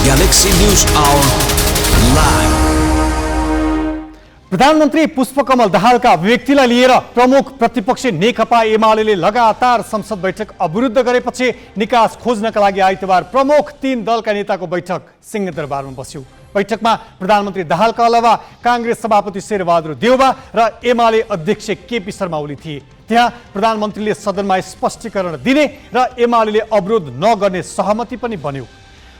Galaxy News Hour Live। प्रधानमन्त्री पुष्पकमल दाहालका अभिव्यक्तिलाई लिएर प्रमुख प्रतिपक्षी नेकपा एमाले लगातार संसद बैठक अवरुद्ध गरेपछि निकास खोज्नका लागि आइतबार प्रमुख 3 दलका नेताको बैठक सिंहदरबारमा बस्यो। बैठकमा प्रधानमन्त्री दाहालका अलावा कांग्रेस सभापति शेरबहादुर देउवा र एमाले अध्यक्ष केपी शर्मा ओली थिए। त्यहाँ प्रधानमन्त्रीले सदनमा स्पष्टीकरण दिने र एमाले अवरोध नगर्ने सहमति पनि बन्यो।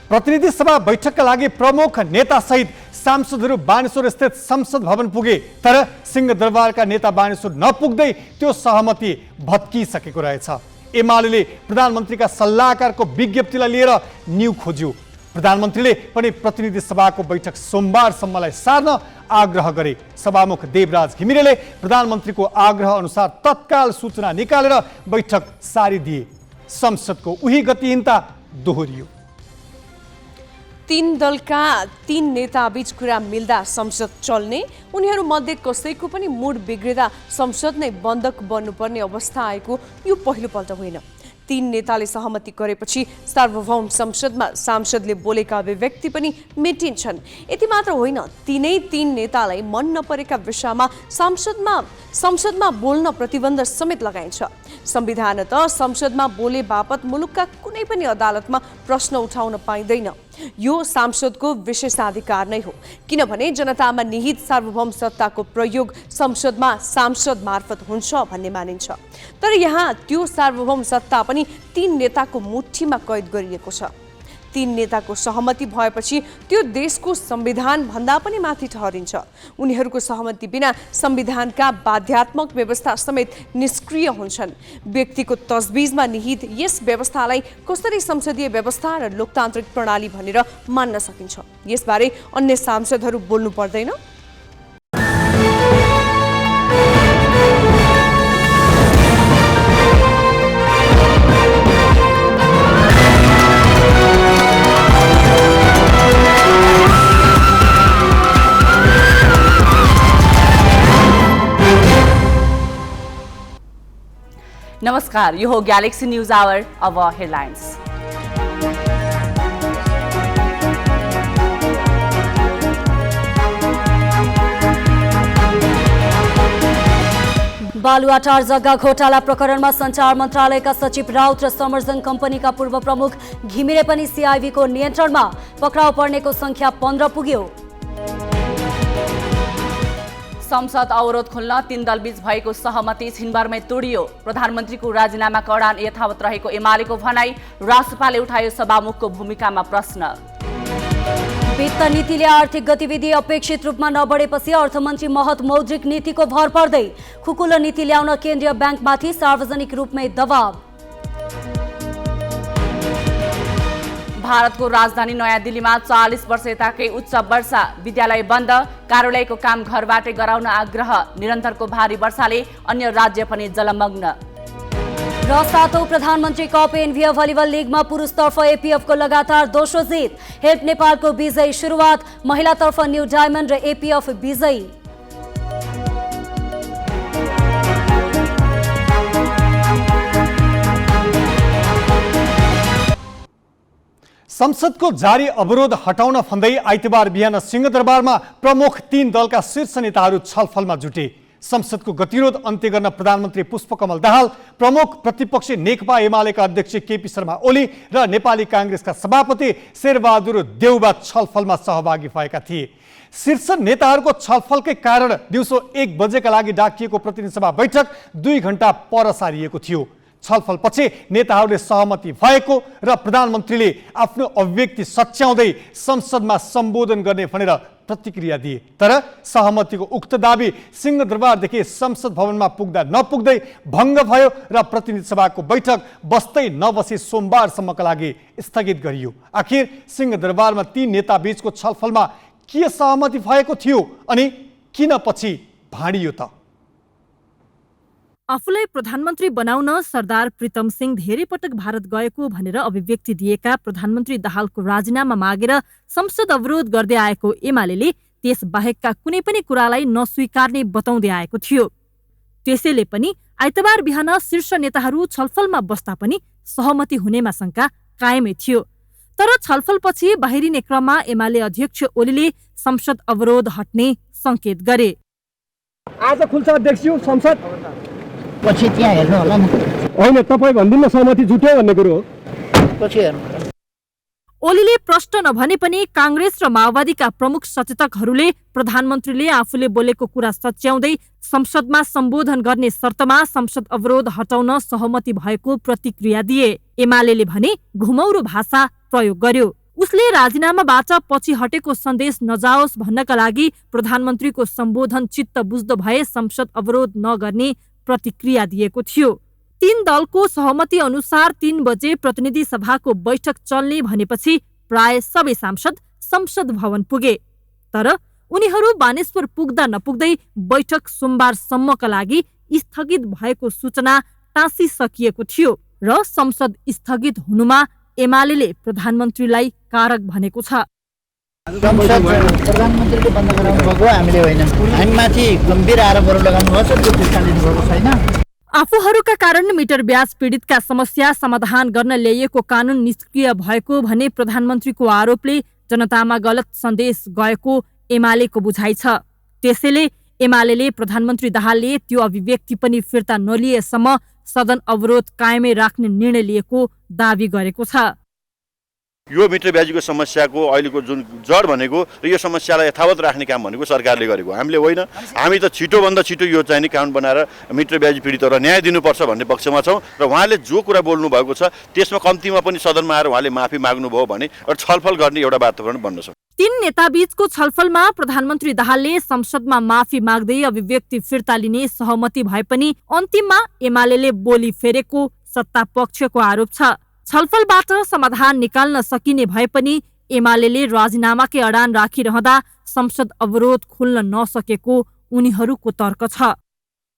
प्रतिनिधि सभा बैठकका लागि प्रमुख नेता सहित सांसदहरू बानेश्वर स्थित संसद भवन पुगे, तर सिंहदरबारका नेता बानेश्वर नपुग्दै त्यो सहमति भत्किसकेको रहेछ। एमाले प्रधानमन्त्रीका सल्लाहकारको विज्ञप्तिलाई लिएर न्यू खोज्यो। प्रधानमन्त्रीले पनि प्रतिनिधि सभाको बैठक सोमबारसम्मलाई सार्न आग्रह गरे। सभामुख देवराज घिमिरेले प्रधानमन्त्रीको आग्रह अनुसार तत्काल सूचना निकालेर बैठक सारिदिए। संसदको उही गतिहीनता दोहोरियो। 3 दलका 3 नेता बीच कुरा मिल्दा संसद चल्ने, उनीहरू मध्ये कसैको पनि मुड बिग्रिँदा संसद नै बन्दक बन्नुपर्ने अवस्था आएको यो पहिलो पल्ट होइन। 3 नेताले सहमति गरेपछि सार्वभौम संसदमा सांसदले बोलेका अभिव्यक्ति पनि मेटिन्छन्। यति मात्र होइन, तीनै 3 नेतालाई मन नपरेका विषयमा संसदमा बोल्न प्रतिबन्ध समेत लगाइन्छ। संविधान त संसदमा बोले बापत मुलुकका कुनै पनि अदालतमा प्रश्न उठाउन पाइँदैन। यो सांसदको विशेषाधिकार नै हो, किनभने जनतामा निहित सार्वभौम सत्ताको प्रयोग संसदमा सांसद मार्फत हुन्छ भन्ने मानिन्छ। तर यहाँ त्यो सार्वभौम सत्ता पनि 3 नेताको मुठ्ठीमा कैद गरिएको छ। 3 नेताको सहमति भएपछि त्यो देशको संविधान भन्दा पनि माथि ठहरिन्छ। उनीहरूको सहमति बिना संविधानका बाध्यात्मक व्यवस्था समेत निष्क्रिय हुन्छन्। व्यक्तिको तजबिजमा निहित यस व्यवस्थालाई कसरी संसदीय व्यवस्था र लोकतान्त्रिक प्रणाली भनेर मान्न सकिन्छ, यसबारे अन्य सांसदहरू बोल्नु पर्दैन? नमस्कार, यो हो ग्यालेक्सी न्यूज आवर। अब हेडलाइन्स। बालुवाटार जग्गा घोटाला प्रकरणमा सञ्चार मन्त्रालयका सचिव राउत र समर्जन कम्पनीका पूर्व प्रमुख घिमिरे पनि सिआइबीको नियन्त्रणमा। पक्राउ पर्नेको संख्या 15 पुग्यो। संसद अवरोध खोल्न 3 दलबीच भएको सहमति छिनबारमै तोडियो। प्रधानमन्त्रीको राजीनामाको अडान यथावत रहेको एमालेको भनाई। राष्ट्रपालले उठायो सभामुखको भूमिकामा प्रश्न। वित्त नीतिले आर्थिक गतिविधि अपेक्षित रूपमा नबढेपछि अर्थमन्त्री महत मौद्रिक नीतिको भर पर्दै। खुकुलो नीति ल्याउन केन्द्रीय ब्याङ्कमाथि सार्वजनिक रूपमै दबाव। भारतको राजधानी नयाँ दिल्लीमा 40 वर्ष यताकै उच्च वर्षा। विद्यालय बन्द, कार्यालयको काम घरबाटै गराउन आग्रह। निरन्तरको भारी वर्षाले अन्य राज्य पनि जलमग्न। र 7औं प्रधानमन्त्री कप एनभिए भलिबल लिगमा पुरुषतर्फ एपीएफको लगातार दोस्रो जित। हेल्प नेपालको विजयी सुरुवात। महिलातर्फ न्यू डायमन्ड र एपीएफ विजयी। संसदको जारी अवरोध हटाउन भन्दै आइतबार बिहान सिंहदरबारमा प्रमुख 3 दलका शीर्ष नेताहरू छलफलमा जुटे। संसदको गतिरोध अन्त्य गर्न प्रधानमन्त्री पुष्पकमल दाहाल, प्रमुख प्रतिपक्षी नेकपा एमालेका अध्यक्ष केपी शर्मा ओली र नेपाली कांग्रेसका सभापति शेरबहादुर देउवा छलफलमा सहभागी भएका थिए। शीर्ष नेताहरूको छलफलकै कारण दिउँसो 1 बजेका लागि डाकिएको प्रतिनिधि सभा बैठक 2 घण्टा पर सारिएको थियो। छलफलपछि नेताहरूले सहमति भएको र प्रधानमन्त्रीले आफ्नो अभिव्यक्ति सच्याउँदै संसदमा सम्बोधन गर्ने भनेर प्रतिक्रिया दिए। तर सहमतिको उक्त दाबी सिंहदरबारदेखि संसद भवनमा पुग्दा नपुग्दै भङ्ग भयो र प्रतिनिधि सभाको बैठक बस्दै नबसी सोमबारसम्मका लागि स्थगित गरियो। आखिर सिंहदरबारमा 3 नेता बीचको छलफलमा के सहमति भएको थियो अनि किन पछि भाँडियो त? आफूलाई प्रधानमन्त्री बनाउन सरदार प्रीतम सिंह धेरै पटक भारत गएको भनेर अभिव्यक्ति दिएका प्रधानमन्त्री दाहालको राजीनामा मागेर संसद अवरोध गर्दै आएको एमाले त्यस बाहेकका कुनै पनि कुरालाई नस्वीकार्ने बताउँदै आएको थियो। त्यसैले पनि आइतबार बिहान शीर्ष नेताहरू छलफलमा बस्दा पनि सहमति हुनेमा शंका कायमै थियो। तर छलफलपछि बाहिरिने क्रममा एमाले अध्यक्ष ओलीले संसद अवरोध हट्ने संकेत गरे। आज खुल्छ अध्यक्ष संसद पछि त्यहाँ हेर्नु होला नि। होइन तपाईँ भन्दिनु सहमति जुट्यो भन्ने कुरो हो। पछि हेर्नु। ओलीले प्रश्न नभने पनि कांग्रेस र माओवादीका प्रमुख सचेतकहरूले प्रधानमन्त्रीले आफूले बोलेको कुरा सच्याउँदै संसदमा सम्बोधन गर्ने शर्तमा संसद अवरोध हटाउन सहमति भएको प्रतिक्रिया दिए। एमाले भने घुमौरो भाषा प्रयोग गर्यो। उसले राजीनामाबाट पछि हटेको सन्देश नजाओस् भन्नका लागि प्रधानमन्त्रीको सम्बोधन चित्त बुझ्दो भए संसद अवरोध नगर्ने प्रतिक्रिया दिएको थियो। 3 दलको सहमति अनुसार 3 बजे प्रतिनिधि सभाको बैठक चल्ने भनेपछि प्राय सबै सांसद संसद भवन पुगे। तर उनीहरू बानेश्वर पुग्दा नपुग्दै बैठक सोमबारसम्मका लागि स्थगित भएको सूचना टाँसिसकिएको थियो र संसद स्थगित हुनुमा एमाले प्रधानमन्त्रीलाई कारक भनेको छ। प्रधानमन्त्रीले बन्द गराउनु भएको हामीले होइन, हामी माथि गम्भीर आरोपहरू लगाउनु भएको छ, त्यो फिर्ता लिनुभएको छैन। आफूहरूका कारण मिटर ब्याज पीडितका समस्या समाधान गर्न ल्याइएको कानून निष्क्रिय भएको भने प्रधानमन्त्रीको आरोपले जनतामा गलत सन्देश गएको एमालेको बुझाइ छ। त्यसैले एमाले प्रधानमन्त्री दाहालले त्यो अभिव्यक्ति पनि फिर्ता नलिएसम्म सदन अवरोध कायमै राख्ने निर्णय लिएको दावी गरेको छ। यो मिटर ब्याजीको समस्याको अहिलेको जुन जड भनेको र यो समस्यालाई यथावत राख्ने काम भनेको सरकारले गरेको, हामीले होइन। हामी त छिटोभन्दा छिटो यो चाहिँ नि कानुन बनाएर मिटर ब्याजी पीडितहरूलाई न्याय दिनुपर्छ भन्ने पक्षमा छौँ र उहाँले जो कुरा बोल्नु भएको छ त्यसमा कम्तीमा पनि सदनमा आएर उहाँले माफी माग्नुभयो भने र छलफल गर्ने एउटा वातावरण बन्न सक्छ। 3 नेताबीचको छलफलमा प्रधानमन्त्री दाहालले संसदमा माफी माग्दै अभिव्यक्ति फिर्ता लिने सहमति भए पनि अन्तिममा एमाले बोली फेरेको सत्ता पक्षको आरोप छ। छलफलबाट समाधान निकाल्न सकिने भए पनि एमाले राजीनामाकै अडान राखिरहँदा संसद अवरोध खुल्न नसकेको उनीहरूको तर्क छ।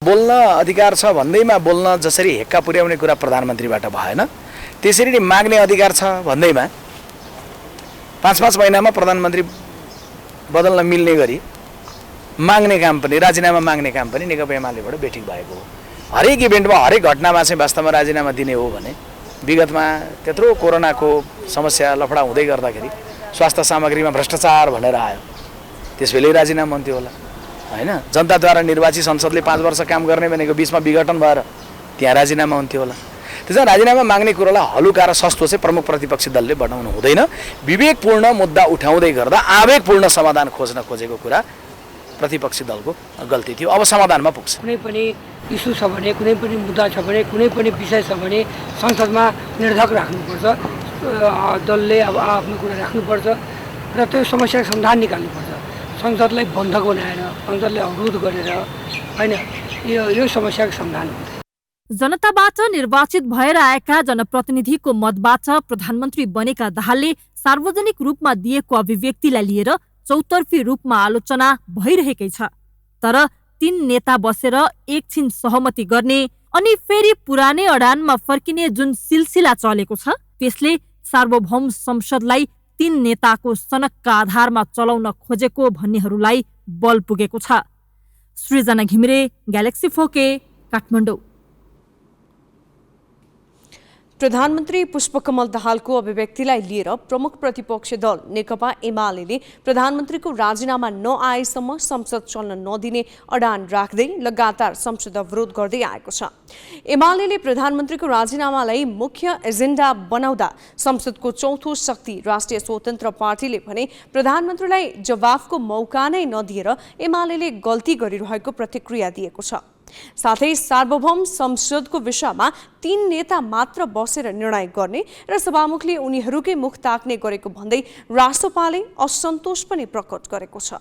बोल्न अधिकार छ भन्दैमा बोल्न जसरी हेक्का पुर्याउने कुरा प्रधानमन्त्रीबाट भएन, त्यसरी नै माग्ने अधिकार छ भन्दैमा 5-5 महिनामा प्रधानमन्त्री बदल्न मिल्ने गरी माग्ने काम पनि, राजीनामा माग्ने काम पनि नेकपा एमालेबाट बेठिक भएको हो। हरेक इभेन्टमा, हरेक घटनामा चाहिँ वास्तवमा राजीनामा दिने हो भने विगतमा त्यत्रो कोरोनाको समस्या लफडा हुँदै गर्दाखेरि स्वास्थ्य सामग्रीमा भ्रष्टाचार भनेर आयो, त्यसबेलै राजीनामा हुन्थ्यो होला होइन। जनताद्वारा निर्वाचित संसदले 5 वर्ष काम गर्ने भनेको बीचमा विघटन भएर त्यहाँ राजीनामा हुन्थ्यो होला। त्यसमा राजीनामा माग्ने कुरोलाई हलुका र सस्तो चाहिँ प्रमुख प्रतिपक्षी दलले बनाउनु हुँदैन। विवेकपूर्ण मुद्दा उठाउँदै गर्दा आवेगपूर्ण समाधान खोज्न खोजेको कुरा प्रतिपक्षी दलको गल्ती थियो। अब समाधानमा पुग्छ। कुनै पनि इस्यु छ भने, कुनै पनि मुद्दा छ भने, कुनै पनि विषय छ भने संसदमा निर्धक राख्नुपर्छ। दलले अब आफ्नो कुरा राख्नुपर्छ र त्यो समस्याको समाधान निकाल्नुपर्छ। संसदलाई बन्द बनाएर, संसदलाई अवरोध गरेर होइन यो समस्याको समाधान हुन्छ। जनताबाट निर्वाचित भएर आएका जनप्रतिनिधिको मतबाट प्रधानमन्त्री बनेका दाहालले सार्वजनिक रूपमा दिएको अभिव्यक्तिलाई लिएर चौतर्फी रूपमा आलोचना भइरहेकै छ। तर 3 नेता बसेर एकछिन सहमति गर्ने अनि फेरि पुरानै अडानमा फर्किने जुन सिलसिला चलेको छ त्यसले सार्वभौम संसदलाई 3 नेताको सनकका आधारमा चलाउन खोजेको भन्नेहरूलाई बल पुगेको छ। सृजना घिमिरे, ग्यालेक्सी 4K, काठमाडौँ। प्रधानमन्त्री पुष्पकमल दाहालको अभिव्यक्तिलाई लिएर प्रमुख प्रतिपक्षी दल नेकपा एमाले प्रधानमन्त्रीको राजीनामा नआएसम्म संसद चल्न नदिने अडान राख्दै लगातार संसद अवरोध गर्दै आएको छ। एमाले प्रधानमन्त्रीको राजीनामालाई मुख्य एजेन्डा बनाउँदा संसदको चौथो शक्ति राष्ट्रिय स्वतन्त्र पार्टीले भने प्रधानमन्त्रीलाई जवाफको मौका नै नदिएर एमाले गल्ती गरिरहेको प्रतिक्रिया दिएको छ। साथै सार्वभौम संसदको विषयमा 3 नेता मात्र बसेर निर्णय गर्ने र सभामुखले उनीहरूकै मुख ताक्ने गरेको भन्दै राष्ट्रपाले असन्तोष पनि प्रकट गरेको छ।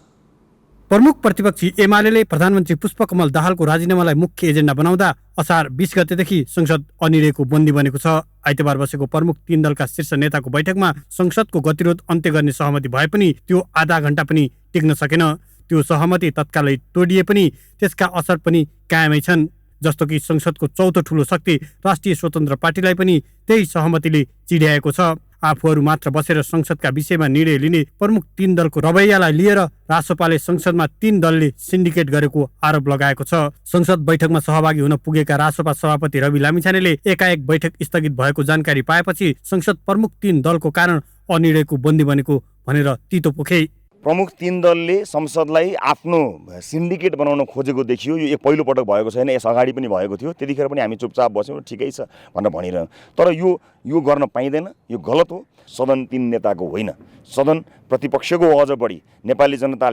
प्रमुख प्रतिपक्षी एमाले प्रधानमन्त्री पुष्पकमल दाहालको राजीनामालाई मुख्य एजेन्डा बनाउँदा असार 20 गतेदेखि संसद अनिरयको बन्दी बनेको छ। आइतबार बसेको प्रमुख 3 दलका शीर्ष नेताको बैठकमा संसदको गतिरोध अन्त्य गर्ने सहमति भए पनि त्यो आधा घण्टा पनि टिक्न सकेन। त्यो सहमति तत्कालै तोडिए पनि त्यसका असर पनि कायमै छन्। जस्तो कि संसदको चौथो ठूलो शक्ति राष्ट्रिय स्वतन्त्र पार्टीलाई पनि त्यही सहमतिले चिड्याएको छ। आफूहरू मात्र बसेर संसदका विषयमा निर्णय लिने प्रमुख 3 दलको रवैयालाई लिएर राष्ट्रपाले संसदमा 3 दलले सिन्डिकेट गरेको आरोप लगाएको छ। संसद बैठकमा सहभागी हुन पुगेका राष्ट्रपा सभापति रवि लामिछानेले एकाएक बैठक स्थगित भएको जानकारी पाएपछि संसद प्रमुख 3 दलको कारण अनिर्णयको बन्दी बनेको भनेर तितो पोखे। प्रमुख 3 दलले संसदलाई आफ्नो सिन्डिकेट बनाउन खोजेको देखियो। यो पहिलो पटक भएको छैन, यस अगाडि पनि भएको थियो। त्यतिखेर पनि हामी चुपचाप बस्यौँ, ठिकै छ भनेर भनिरह्यौँ। तर यो गर्न पाइँदैन, यो गलत हो। सदन 3 नेताको होइन, सदन प्रतिपक्षको अझ बढी नेपाली जनता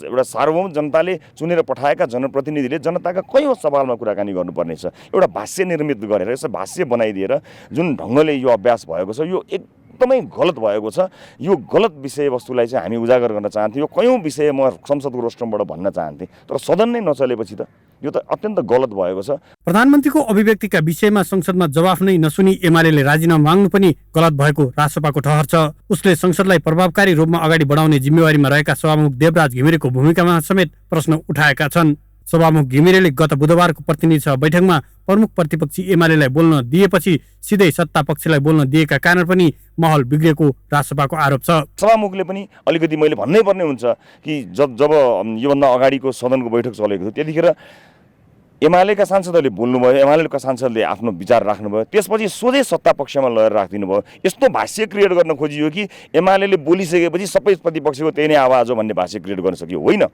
एउटा सार्वभौम जनताले चुनेर पठाएका जनप्रतिनिधिले जनताका कयौँ सवालमा कुराकानी गर्नुपर्नेछ। एउटा भाष्य निर्मित गरेर यसो भाष्य बनाइदिएर जुन ढङ्गले यो अभ्यास भएको छ, यो एकदमै गलत भएको छ। यो गलत विषयवस्तुलाई चाहिँ हामी उजागर गर्न चाहन्थ्यौँ। यो कयौँ विषय म संसदको रोस्ट्रमबाट भन्न चाहन्थेँ, तर सदन नै नचलेपछि त यो त अत्यन्त गलत भएको छ। प्रधानमन्त्रीको अभिव्यक्तिका विषयमा संसदमा जवाफ नै नसुनी एमाले राजीनामा माग्नु पनि गलत भएको रासपाको ठहर छ। उसले संसदलाई प्रभावकारी रूपमा अगाडि बढाउने जिम्मेवारीमा रहेका सभामुख देवराज घिमिरेको भूमिकामा समेत प्रश्न उठाएका छन्। सभामुख घिमिरेले गत बुधबारको प्रतिनिधि सभा बैठकमा प्रमुख प्रतिपक्षी एमालेलाई बोल्न दिएपछि सिधै सत्ता पक्षलाई बोल्न दिएका कारण पनि माहौल बिग्रेको रासपाको आरोप छ। सभामुखले पनि अलिकति मैले भन्नै पर्ने हुन्छ कि जब योभन्दा अगाडिको सदनको बैठक चलेको थियो त्यतिखेर एमालेका सांसदहरूले बोल्नुभयो, एमालेका सांसदले आफ्नो विचार राख्नुभयो, त्यसपछि सोझै सत्ता पक्षमा लगेर राखिदिनु भयो। यस्तो भाष्य क्रिएट गर्न खोजियो कि एमालेले बोलिसकेपछि सबै प्रतिपक्षको त्यही नै आवाज हो भन्ने भाष्य क्रिएट गर्न सकियो। होइन,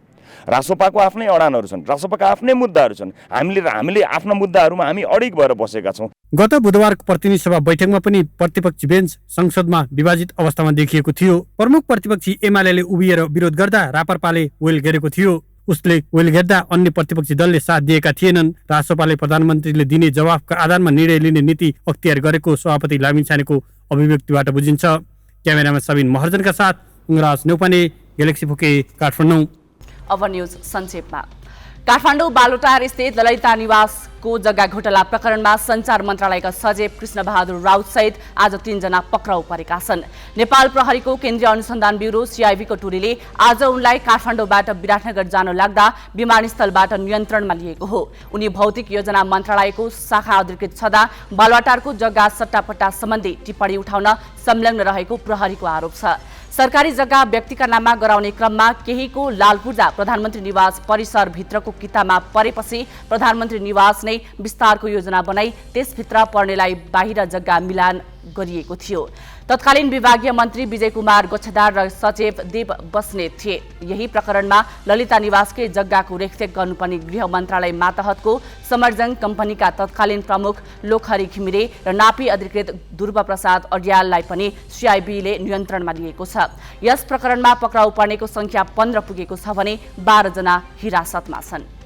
रासपाको आफ्नै अडानहरू छन्, रासपाका आफ्नै मुद्दाहरू छन्। हामीले आफ्ना मुद्दाहरूमा हामी अडिग भएर बसेका छौँ। गत बुधबारको प्रतिनिधि सभा बैठकमा पनि प्रतिपक्षी बेन्च संसदमा विभाजित अवस्थामा देखिएको थियो। प्रमुख प्रतिपक्षी एमाले उभिएर विरोध गर्दा रापरपाले वेल घेरेको थियो। उसले वेल घेर्दा अन्य प्रतिपक्षी दलले साथ दिएका थिएनन्। रासपाले प्रधानमन्त्रीले दिने जवाफका आधारमा निर्णय लिने नीति अख्तियार गरेको सभापति लामिछानेको अभिव्यक्तिबाट बुझिन्छ। क्यामेरामा सबिन महर्जनका साथ उङराज नेउपाने, ग्यालेक्सी फोके, काठमाडौँ। अब न्यूज संक्षेपमा। काठमाडौँ बालुटार स्थित ललिता निवासको जग्गा घोटाला प्रकरणमा सञ्चार मन्त्रालयका सचिव कृष्णबहादुर राउत सहित आज 3 जना पक्राउ परेका छन्। नेपाल प्रहरीको केन्द्रीय अनुसन्धान ब्युरो सीआईबीको टोलीले आज उनलाई काठमाडौँबाट विराटनगर जान लाग्दा विमानस्थलबाट नियन्त्रणमा लिएको हो। उनी भौतिक योजना मन्त्रालयको शाखा अधिकृत छँदा बालुटारको जग्गा सट्टापट्टा सम्बन्धी टिप्पणी उठाउन संलग्न रहेको प्रहरीको आरोप छ। सरकारी जग्गा व्यक्तिका नाममा गराउने क्रममा केहीको लालपूर्जा प्रधानमन्त्री निवास परिसर भित्रको कितामा परेपछि प्रधानमन्त्री निवास नै विस्तारको योजना बनाई त्यसभित्र पर्नेलाई बाहिर जग्गा मिलान गरिएको थियो। तत्कालीन विभागीय मन्त्री विजय कुमार गच्छदार र सचिव देव बस्नेत थिए। यही प्रकरणमा ललिता निवासकै जग्गाको रेखदेख गर्नुपर्ने गृह मन्त्रालय मातहतको समर्जङ कम्पनीका तत्कालीन प्रमुख लोकहरी घिमिरे र नापी अधिकृत ध्रुव प्रसाद अड्याललाई पनि सीआईबीले नियन्त्रणमा लिएको छ। यस प्रकरणमा पक्राउ पर्नेको संख्या 15 पुगेको छ भने 12 जना हिरासतमा छन्।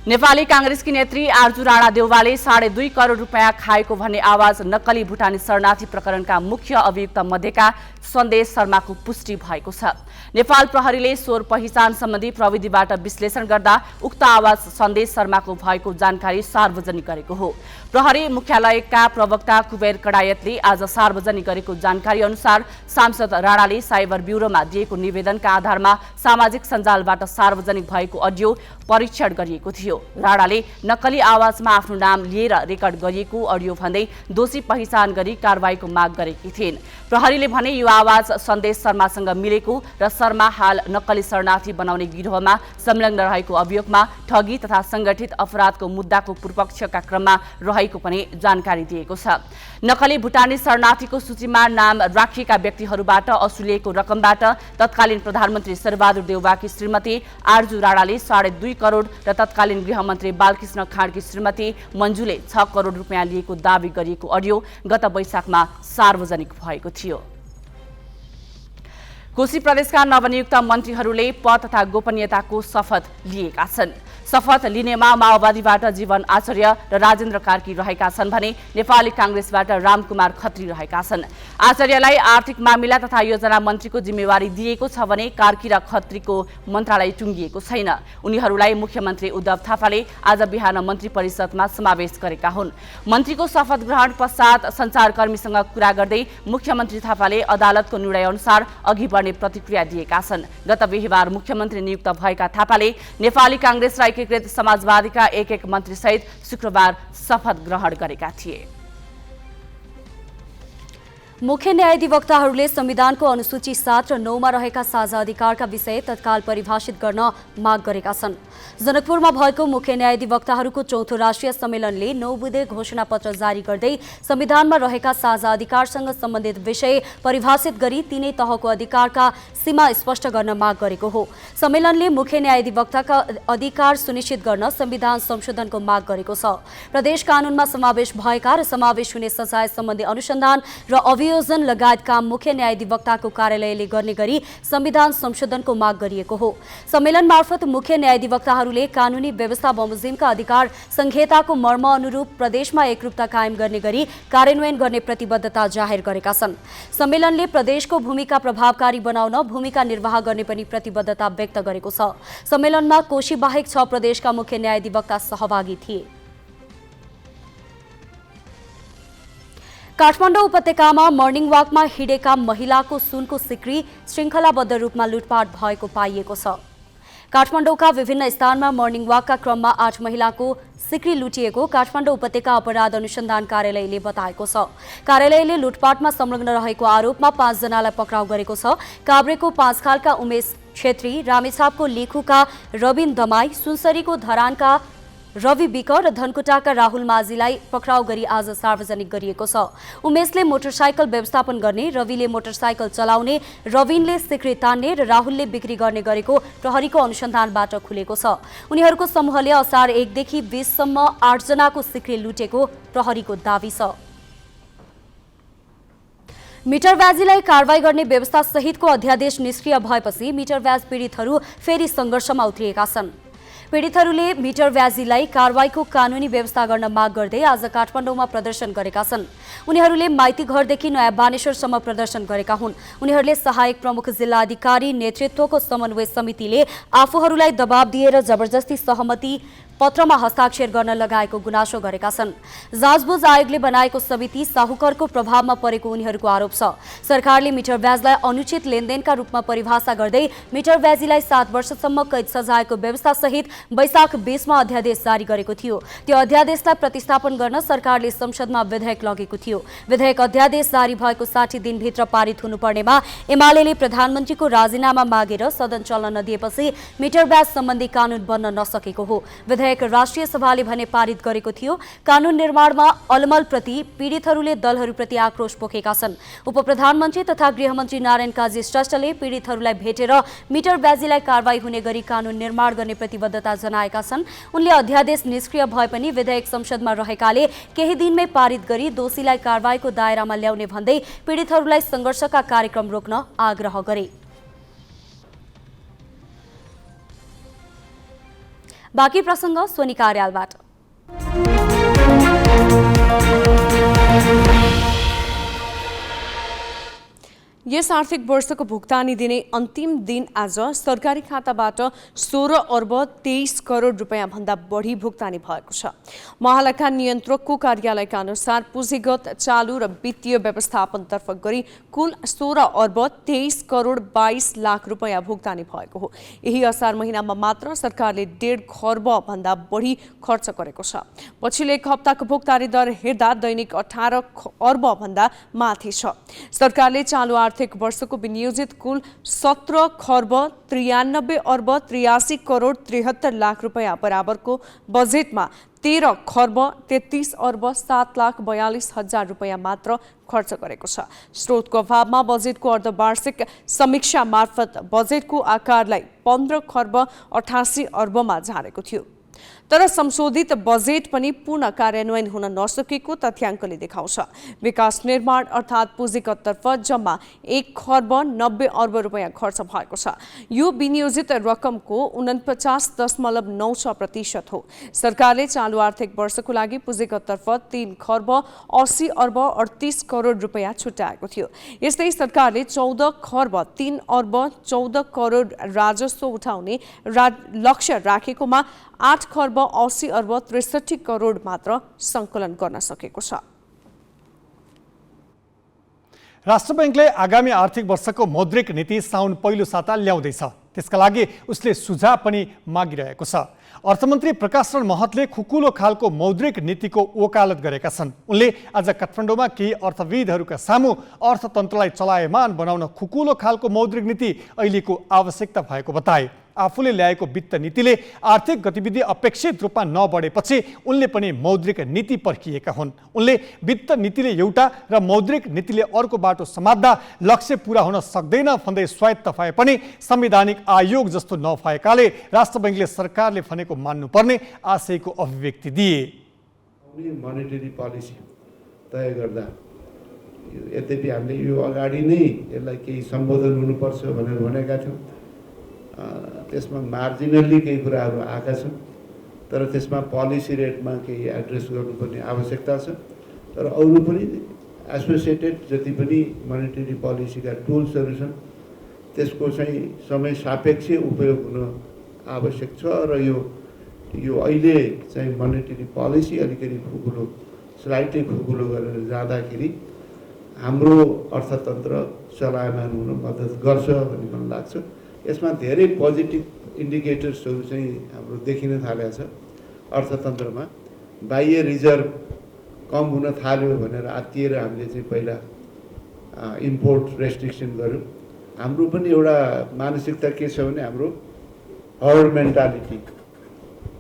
नेपाली कांग्रेसकी नेत्री आरजु राणा देउवाले 2.5 करोड रुपियाँ खाएको भन्ने आवाज नक्कली भुटानी शरणार्थी प्रकरणका मुख्य अभियुक्त मध्येका सन्देश शर्माको पुष्टि भएको छ। नेपाल प्रहरीले स्वर पहिचान सम्बन्धी प्रविधिबाट विश्लेषण गर्दा उक्त आवाज सन्देश शर्माको भएको जानकारी सार्वजनिक गरेको हो। प्रहरी मुख्यालयका प्रवक्ता कुबेर कडायतले आज सार्वजनिक गरेको जानकारी अनुसार सांसद राणाले साइबर ब्युरोमा दिएको निवेदनका आधारमा सामाजिक सञ्जालबाट सार्वजनिक भएको अडियो परीक्षण गरिएको थियो। राणाले नक्कली आवाजमा आफ्नो नाम लिएर रेकर्ड गरिएको अडियो भन्दै दोषी पहिचान गरी कारबाहीको माग गरेकी थिइन्। प्रहरीले भने यो आवाज सन्देश शर्मासँग मिलेको र शर्मा हाल नक्कली शरणार्थी बनाउने गिरोहमा संलग्न रहेको अभियोगमा ठगी तथा संगठित अपराधको मुद्दाको पूर्वपक्षका क्रममा रहेको पनि जानकारी दिएको छ। नक्कली भुटानी शरणार्थीको सूचीमा नाम राखिएका व्यक्तिहरूबाट असुलिएको रकमबाट तत्कालीन प्रधानमन्त्री शेरबहादुर देउवाकी श्रीमती आरजु राणाले 2.5 करोड र तत्कालीन गृहमन्त्री बालकृष्ण खाँडकी श्रीमती मञ्जुले 6 करोड रुपियाँ लिएको दावी गरिएको अडियो गत वैशाखमा सार्वजनिक भएको थियो। कोशी प्रदेशका नवनियुक्त मन्त्रीहरूले पद तथा गोपनीयताको शपथ लिएका छन्। शपथ लिनेमा माओवादीबाट जीवन आचार्य र राजेन्द्र कार्की रहेका छन् भने नेपाली कांग्रेसबाट रामकुमार खत्री रहेका छन्। आचार्यलाई आर्थिक मामिला तथा योजना मन्त्रीको जिम्मेवारी दिएको छ भने कार्की र खत्रीको मन्त्रालय टुङ्गिएको छैन। उनीहरूलाई मुख्यमन्त्री उद्धव थापाले आज बिहान मन्त्री परिषदमा समावेश गरेका हुन्। मन्त्रीको शपथ ग्रहण पश्चात सञ्चारकर्मीसँग कुरा गर्दै मुख्यमन्त्री थापाले अदालतको निर्णय अनुसार अघि बढ्ने प्रतिक्रिया दिएका छन्। गत बिहीबार मुख्यमन्त्री नियुक्त भएका थापाले नेपाली कांग्रेस र एकीकृत समाजवादीका एक मन्त्री सहित शुक्रबार शपथ ग्रहण गरेका थिए। मुख्य न्यायाधिवक्ताहरूले संविधानको अनुसूची 7 र 9 मा रहेका साझा अधिकारका विषय तत्काल परिभाषित गर्न माग गरेका छन्। जनकपुरमा भएको मुख्य न्यायाधिवक्ताहरूको चौथो राष्ट्रिय सम्मेलनले 9 बुँदे घोषणापत्र जारी गर्दै संविधानमा रहेका साझा अधिकारसँग सम्बन्धित विषय परिभाषित गरी तीनै तहको अधिकारका सीमा स्पष्ट गर्न माग गरेको हो। सम्मेलनले मुख्य न्यायाधिवक्ताका अधिकार सुनिश्चित गर्न संविधान संशोधनको माग गरेको छ। प्रदेश कानूनमा समावेश भएका र समावेश हुने सजाय सम्बन्धी अनुसन्धान र अभियोजन लगायत काम मुख्य न्यायाधिवक्ताको कार्यालयले गर्ने गरी संविधान संशोधनको माग गरिएको हो। सम्मेलन मार्फत मुख्य न्यायाधिवक्ताहरूले कानूनी व्यवस्था बमोजिमका अधिकार संहिताको मर्म अनुरूप प्रदेशमा एकरूपता कायम गर्ने गरी कार्यान्वयन गर्ने प्रतिबद्धता जाहेर गरेका छन्। सम्मेलनले प्रदेशको भूमिका प्रभावकारी बनाउन भूमिका निर्वाह गर्ने पनि प्रतिबद्धता व्यक्त गरेको छ। सम्मेलनमा कोशी बाहेक 6 प्रदेशका मुख्य न्यायाधिवक्ता सहभागी थिए। काठमाडौँ उपत्यकामा मर्निङ वाकमा हिँडेका महिलाको सुनको सिक्री श्रृङ्खलाबद्ध रूपमा लुटपाट भएको पाइएको छ। काठमाडौँका विभिन्न स्थानमा मर्निङ वाकका क्रममा 8 महिलाको सिक्री लुटिएको काठमाडौँ उपत्यका अपराध अनुसन्धान कार्यालयले बताएको छ। कार्यालयले लुटपाटमा संलग्न रहेको आरोपमा 5 जनालाई पक्राउ गरेको छ। काभ्रेको 5 खालका उमेश छेत्री, रामेछापको लेखुका रबिन दमाई, सुनसरीको धरानका रवि विक र धनकुटाका राहुल माझीलाई पक्राउ गरी आज सार्वजनिक गरिएको छ। उमेशले मोटरसाइकल व्यवस्थापन गर्ने, रविले मोटरसाइकल चलाउने, रविनले सिक्री तान्ने र राहुलले बिक्री गर्ने गरेको प्रहरीको अनुसन्धानबाट खुलेको छ। उनीहरूको समूहले असार 1 देखि 20 सम्म 8 जनाको सिक्री लुटेको प्रहरीको दावी छ। मिटर ब्याजीलाई कारवाही गर्ने व्यवस्था सहितको अध्यादेश निष्क्रिय भएपछि मिटर ब्याज पीडितहरू फेरि सङ्घर्षमा उत्रिएका छन्। पीडितहरूले मिटर ब्याजीलाई कारवाहीको कानूनी व्यवस्था गर्न माग गर्दै आज काठमाडौँमा प्रदर्शन गरेका छन्। उनीहरूले माइती घरदेखि नयाँ बानेश्वरसम्म प्रदर्शन गरेका हुन्। उनीहरूले सहायक प्रमुख जिल्लाधिकारी नेतृत्वको समन्वय समितिले आफूहरूलाई दबाब दिएर जबरजस्ती सहमति पत्रमा हस्ताक्षर गर्न लगाएको गुनासो गरेका छन्। जाँचबुझ आयोगले बनाएको समिति साहुकरको प्रभावमा परेको उनीहरूको आरोप छ। सरकारले मिटर ब्याजलाई अनुचित लेनदेनका रूपमा परिभाषा गर्दै मिटर ब्याजीलाई 7 वर्षसम्म कैद सजायको व्यवस्था सहित वैशाख 20 मा अध्यादेश जारी गरेको थियो। त्यो अध्यादेशलाई प्रतिस्थापन गर्न सरकारले संसदमा विधेयक लगेको थियो। विधेयक अध्यादेश जारी भएको 60 दिनभित्र पारित हुनुपर्नेमा एमालेले प्रधानमन्त्रीको राजीनामा मागेर सदन चल्न नदिएपछि मिटर ब्याज सम्बन्धी कानून बन्न नसकेको हो। राष्ट्रिय सभाले भने पारित गरेको थियो। कानून निर्माणमा अलमलप्रति पीडितहरूले दलहरूप्रति आक्रोश पोखेका छन्। उपप्रधानमन्त्री तथा गृहमन्त्री नारायण काजी श्रेष्ठले पीडितहरूलाई भेटेर मिटर ब्याजीलाई कारवाही हुने गरी कानून निर्माण गर्ने प्रतिबद्धता जनाएका छन्। उनले अध्यादेश निष्क्रिय भए पनि विधेयक संसदमा रहेकाले केही दिनमै पारित गरी दोषीलाई कारवाहीको दायरामा ल्याउने भन्दै पीडितहरूलाई सङ्घर्षका कार्यक्रम रोक्न आग्रह गरे। बाँकी प्रसङ्ग सोनी कार्यालयबाट। यस आर्थिक वर्षको भुक्तानी दिने अन्तिम दिन आज सरकारी खाताबाट 16 अर्ब 23 करोड रुपियाँ भन्दा बढी भुक्तानी भएको छ। महालेखा नियन्त्रकको कार्यालयका अनुसार पुँजीगत चालु र वित्तीय व्यवस्थापनतर्फ गरी कुल 16 अर्ब 23 करोड 22 लाख रुपियाँ भुक्तानी भएको हो। यही असार महिनामा मात्र सरकारले 1.5 खर्ब भन्दा बढी खर्च गरेको छ। पछिल्लो एक हप्ताको भुक्तानी दर हेर्दा दैनिक 18 अर्ब भन्दा माथि छ। सरकारले चालु आर्थिक वर्षको विनियोजित कुल 17 खर्ब 93 अर्ब 83 करोड 73 लाख रुपियाँ बराबरको बजेटमा 13 खर्ब 33 अर्ब 7 लाख 42 हजार रुपियाँ मात्र खर्च गरेको छ। स्रोतको अभावमा बजेटको अर्धवार्षिक समीक्षा मार्फत बजेटको आकारलाई 15 खर्ब 88 अर्बमा झारेको थियो। तर संशोधित बजेट पनि पूर्ण कार्यान्वयन हुन नसकेको तथ्याङ्कले देखाउँछ। विकास निर्माण अर्थात् पुँजीगततर्फ जम्मा 1 खर्ब 90 अर्ब रुपियाँ खर्च भएको छ। यो विनियोजित रकमको 49.96% हो। सरकारले चालु आर्थिक वर्षको लागि पुँजीगततर्फ 3 खर्ब 80 अर्ब 38 करोड रुपियाँ छुट्याएको थियो। यस्तै सरकारले 14 खर्ब 3 अर्ब 14 करोड राजस्व उठाउने लक्ष्य राखेकोमा 8 खर्ब 80 अर्ब 63 करोड मात्र सङ्कलन गर्न सकेको छ। राष्ट्र बैंकले आगामी आर्थिक वर्षको मौद्रिक नीति साउन पहिलो साता ल्याउँदैछ। त्यसका लागि उसले सुझाव पनि मागिरहेको छ। अर्थमन्त्री प्रकाश महतले खुकुलो खालको मौद्रिक नीतिको वकालत गरेका छन्। उनले आज काठमाडौँमा केही अर्थविदहरूका सामु अर्थतन्त्रलाई चलायमान बनाउन खुकुलो खालको मौद्रिक नीति अहिलेको आवश्यकता भएको बताए। आफूले ल्याएको वित्त नीतिले आर्थिक गतिविधि अपेक्षित रूपमा नबढेपछि उनले पनि मौद्रिक नीति पर्खिएका हुन्। उनले वित्त नीतिले एउटा र मौद्रिक नीतिले अर्को बाटो समात्दा लक्ष्य पूरा हुन सक्दैन भन्दै स्वायत्त भए पनि संवैधानिक आयोग जस्तो नभएकाले राष्ट्र बैङ्कले सरकारले भनेको मान्नुपर्ने आशयको अभिव्यक्ति दिए। मोनेटरी पोलिसी तय गर्दा यद्यपि हामीले यो अगाडि नै यसलाई केही सम्बोधन हुनुपर्छ भनेर भनेका थियौँ। त्यसमा मार्जिनल्ली केही कुराहरू आएका छन्, तर त्यसमा पोलिसी रेटमा केही एड्रेस गर्नुपर्ने आवश्यकता छ। तर अरू पनि एसोसिएटेड जति पनि मोनेटरी पोलिसीका टुल्सहरू छन् त्यसको चाहिँ समय सापेक्ष उपयोग हुन आवश्यक छ। र यो अहिले चाहिँ मोनेटरी पोलिसी अलिकति स्लाइटली खुकुलो गरेर जाँदाखेरि हाम्रो अर्थतन्त्र चलायमान हुन मद्दत गर्छ भन्ने मलाई लाग्छ। यसमा धेरै पोजिटिभ इन्डिकेटर्सहरू चाहिँ हाम्रो देखिन थालेको छ। अर्थतन्त्रमा बाह्य रिजर्भ कम हुन थाल्यो भनेर आत्तिएर हामीले चाहिँ पहिला इम्पोर्ट रेस्ट्रिक्सन गऱ्यौँ। हाम्रो पनि एउटा मानसिकता के छ भने हाम्रो हर्ड मेन्टालिटी,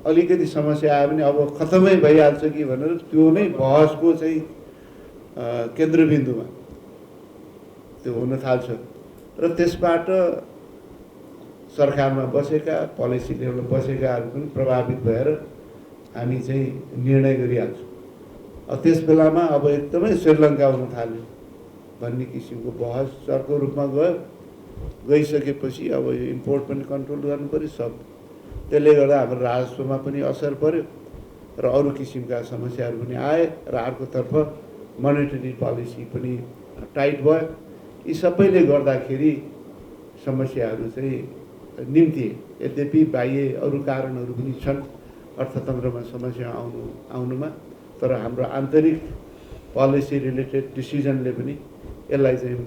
अलिकति समस्या आयो भने अब खतमै भइहाल्छ कि भनेर त्यो नै बहसको चाहिँ केन्द्रबिन्दुमा त्यो हुन थाल्छ र त्यसबाट सरकारमा बसेका पोलिसी लेभलमा बसेकाहरू पनि प्रभावित भएर हामी चाहिँ निर्णय गरिहाल्छौँ। त्यस बेलामा अब एकदमै श्रीलङ्का हुन थाल्यो भन्ने किसिमको बहस चर्को रूपमा गइसकेपछि अब यो इम्पोर्ट पनि कन्ट्रोल गर्नु पऱ्यो सब। त्यसले गर्दा हाम्रो राजस्वमा पनि असर पर्यो र अरू किसिमका समस्याहरू पनि आए र अर्कोतर्फ मोनेटरी पोलिसी पनि टाइट भयो। यी सबैले गर्दाखेरि समस्याहरू चाहिँ निम्तिए। यद्यपि बाह्य अरू कारणहरू पनि छन् अर्थतन्त्रमा समस्या आउनुमा, तर हाम्रो आन्तरिक पोलिसी रिलेटेड डिसिजनले पनि यसलाई चाहिँ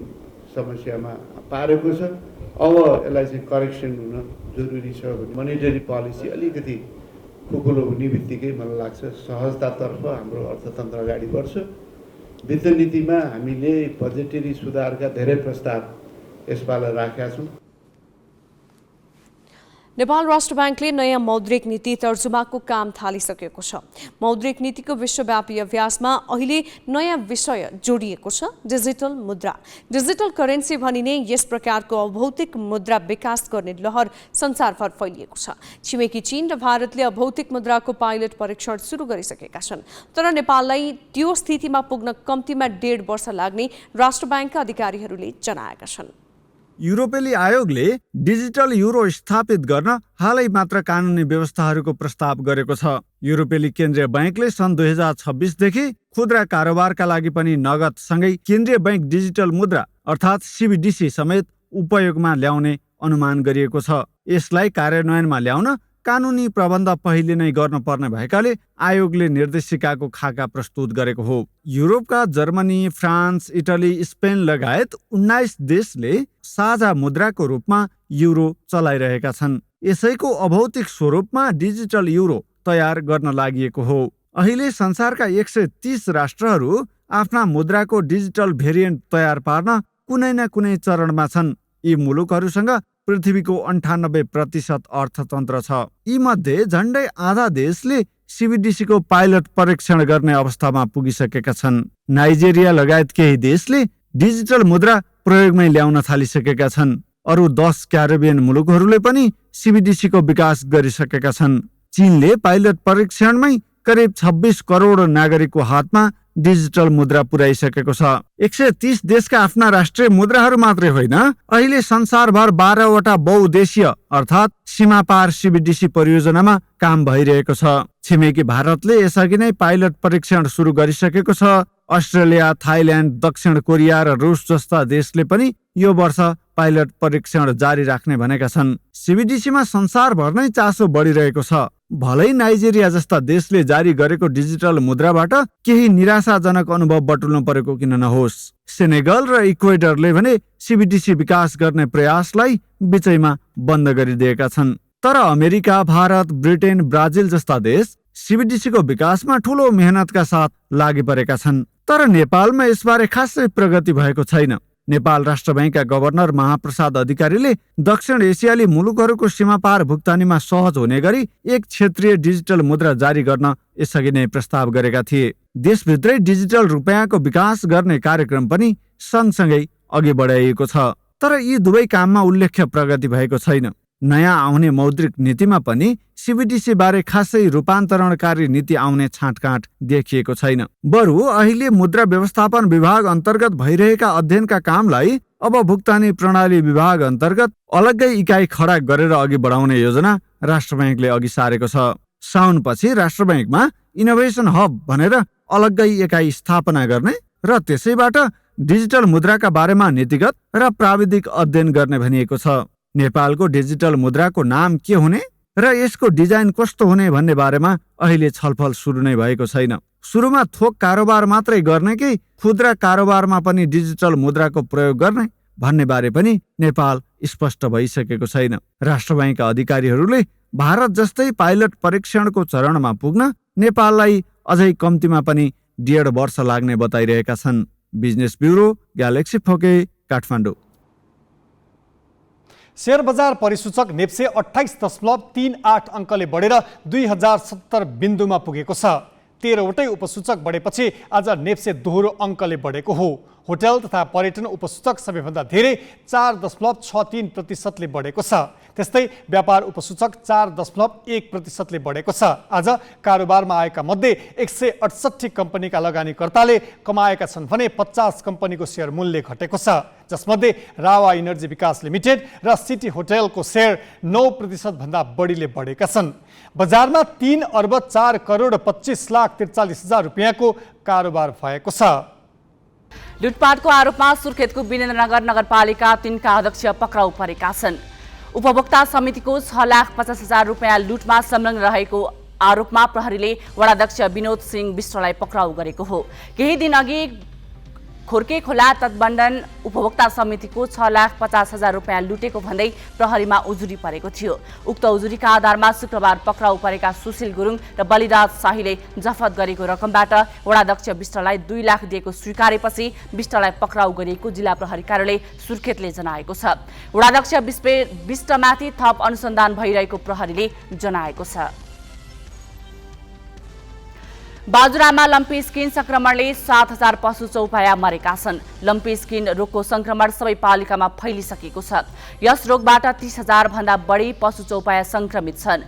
समस्यामा पारेको छ। अब यसलाई चाहिँ करेक्सन हुन जरुरी छ भने मोनेटरी पोलिसी अलिकति खुकुलो हुने बित्तिकै मलाई लाग्छ सहजतातर्फ हाम्रो अर्थतन्त्र अगाडि बढ्छ। वित्त नीतिमा हामीले बजेटरी सुधारका धेरै प्रस्ताव यसपालि राखेका छौँ। नेपाल राष्ट्र ब्याङ्कले नयाँ मौद्रिक नीति तर्जुमाको काम थालिसकेको छ। मौद्रिक नीतिको विश्वव्यापी अभ्यासमा अहिले नयाँ विषय जोडिएको छ, डिजिटल मुद्रा। डिजिटल करेन्सी भनिने यस प्रकारको अभौतिक मुद्रा विकास गर्ने लहर संसारभर फैलिएको छ। छिमेकी चीन र भारतले अभौतिक मुद्राको पाइलट परीक्षण सुरु गरिसकेका छन्, तर नेपाललाई त्यो स्थितिमा पुग्न कम्तीमा 1.5 वर्ष लाग्ने राष्ट्र ब्याङ्कका अधिकारीहरूले जनाएका छन्। युरोपेली आयोगले डिजिटल युरो स्थापित गर्न हालै मात्र कानुनी व्यवस्थाहरूको प्रस्ताव गरेको छ। युरोपेली केन्द्रीय बैंकले सन् 2026 देखि खुद्रा कारोबारका लागि पनि नगदसँगै केन्द्रीय बैंक डिजिटल मुद्रा अर्थात् सीबीडीसी समेत उपयोगमा ल्याउने अनुमान गरिएको छ। यसलाई कार्यान्वयनमा ल्याउन कानुनी प्रबन्ध पहिले नै गर्नुपर्ने भएकाले आयोगले निर्देशिकाको खाका प्रस्तुत गरेको हो। युरोपका जर्मनी, फ्रान्स, इटली, स्पेन लगायत 19 देशले साझा मुद्राको रूपमा युरो चलाइरहेका छन्। यसैको अभौतिक स्वरूपमा डिजिटल युरो तयार गर्न लागि हो। अहिले संसारका 130 राष्ट्रहरू आफ्ना मुद्राको डिजिटल भेरिएन्ट तयार पार्न कुनै न कुनै चरणमा छन्। यी मुलुकहरूसँग पृथ्वीको 98% अर्थतन्त्र छ। यी मध्ये झण्डै आधा देशले सीबीडीसीको पाइलट परीक्षण गर्ने अवस्थामा पुगिसकेका छन्। नाइजेरिया लगायत केही देशले डिजिटल मुद्रा प्रयोगमै ल्याउन थालिसकेका छन्। अरू 10 क्यारिबियन मुलुकहरूले पनि सीबीडीसीको विकास गरिसकेका छन्। चीनले पाइलट परीक्षणमै करिब 26 करोड नागरिकको हातमा डिजिटल मुद्रा पुर्याइसकेको छ। 130 देशका आफ्ना राष्ट्रिय मुद्राहरू मात्रै होइन, अहिले संसारभर 12वटा बहुदेशीय अर्थात् सीमापार सीबीडीसी परियोजनामा काम भइरहेको छ। छिमेकी भारतले यसअघि नै पाइलट परीक्षण सुरु गरिसकेको छ। अस्ट्रेलिया, थाइल्यान्ड, दक्षिण कोरिया र रुस जस्ता देशले पनि यो वर्ष पाइलट परीक्षण जारी राख्ने भनेका छन्। सीबीडीसीमा संसारभर नै चासो बढिरहेको छ। भलै नाइजेरिया जस्ता देशले जारी गरेको डिजिटल मुद्राबाट केही निराशाजनक अनुभव बटुल्नु परेको किन नहोस्। सेनेगल र इक्वेडरले भने सीबीडीसी विकास गर्ने प्रयासलाई बिचैमा बन्द गरिदिएका छन्। तर अमेरिका, भारत, ब्रिटेन, ब्राजिल जस्ता देश सीबीडीसीको विकासमा ठूलो मेहनतका साथ लागि परेका छन्। तर नेपालमा यसबारे खासै प्रगति भएको छैन। नेपाल राष्ट्र बैंकका गभर्नर महाप्रसाद अधिकारीले दक्षिण एसियाली मुलुकहरूको सीमापार भुक्तानीमा सहज हुने गरी एक क्षेत्रीय डिजिटल मुद्रा जारी गर्न यसअघि नै प्रस्ताव गरेका थिए। देशभित्रै डिजिटल रुपैयाँको विकास गर्ने कार्यक्रम पनि सँगसँगै अघि बढाइएको छ। तर यी दुवै काममा उल्लेख्य प्रगति भएको छैन। नयाँ आउने मौद्रिक नीतिमा पनि सीबीडीसी बारे खासै रूपान्तरणकारी नीति आउने छाँटकाँट देखिएको छैन। बरु अहिले मुद्रा व्यवस्थापन विभाग अन्तर्गत भइरहेका अध्ययनका कामलाई अब भुक्तानी प्रणाली विभाग अन्तर्गत अलग्गै इकाइ खडा गरेर अघि बढाउने योजना राष्ट्र बैंकले अघि सारेको छ। साउनपछि राष्ट्र बैंकमा इनोभेसन हब भनेर अलग्गै इकाइ स्थापना गर्ने र त्यसैबाट डिजिटल मुद्राका बारेमा नीतिगत र प्राविधिक अध्ययन गर्ने भनिएको छ। नेपालको डिजिटल मुद्राको नाम के हुने र यसको डिजाइन कस्तो हुने भन्ने बारेमा अहिले छलफल सुरु नै भएको छैन। सुरुमा थोक कारोबार मात्रै गर्ने कि खुद्रा कारोबारमा पनि डिजिटल मुद्राको प्रयोग गर्ने भन्ने बारे पनि नेपाल स्पष्ट भइसकेको छैन। राष्ट्र बैंकका अधिकारीहरूले भारत जस्तै पाइलट परीक्षणको चरणमा पुग्न नेपाललाई अझै कम्तीमा पनि 1.5 वर्ष लाग्ने बताइरहेका छन्। Business bureau, Galaxy Phoke, Kathmandu. Share बजार परिसूचक नेप्से 28.38 अङ्कले बढेर 2070 बिन्दुमा पुगेको छ। 13वटै उपसूचक बढेपछि आज नेप्से दोहोरो अङ्कले बढेको हो। होटल तथा पर्यटन उपसूचक सबैभन्दा धेरै 4.63% बढेको छ। त्यस्तै व्यापार उपसूचक 4.1% बढेको छ। आज कारोबारमा आएका मध्ये 168 कम्पनीका लगानीकर्ताले कमाएका छन् भने 50 कम्पनीको शेयर मूल्य घटेको छ, जसमध्ये रावा इनर्जी विकास लिमिटेड र सिटी होटलको शेयर 9% भन्दा बढीले बढेका छन्। बजारमा 3 अर्ब 4 करोड 25 लाख 43 हजार रुपियाँको कारोबार भएको छ। लुटपाटको आरोपमा सुर्खेतको वीरेन्द्रनगर नगरपालिका 3 का अध्यक्ष पक्राउ परेका छन्। उपभोक्ता समितिको 6,50,000 रुपियाँ लुटमा संलग्न रहेको आरोपमा प्रहरीले वडाध्यक्ष विनोद सिंह विष्टलाई पक्राउ गरेको हो। केही दिन अघि खोर्के खोला तटबन्धन उपभोक्ता समितिको 6,50,000 रुपियाँ लुटेको भन्दै प्रहरीमा उजुरी परेको थियो। उक्त उजुरीका आधारमा शुक्रबार पक्राउ परेका सुशील गुरुङ र बलिराज शाहीले जफत गरेको रकमबाट वडाध्यक्ष विष्टलाई 2 लाख दिएको स्वीकारेपछि विष्टलाई पक्राउ गरिएको जिल्ला प्रहरी कार्यालय सुर्खेतले जनाएको छ। वडाध्यक्ष विष्टमाथि थप अनुसन्धान भइरहेको प्रहरीले जनाएको छ। बाजुरामा लम्पी स्किन संक्रमणले 7,000 पशु चौपाया मरेका छन्। लम्पी स्किन रोगको संक्रमण सबै पालिकामा फैलिसकेको छ। यस रोगबाट 30,000 भन्दा बढी पशु चौपाया संक्रमित छन्।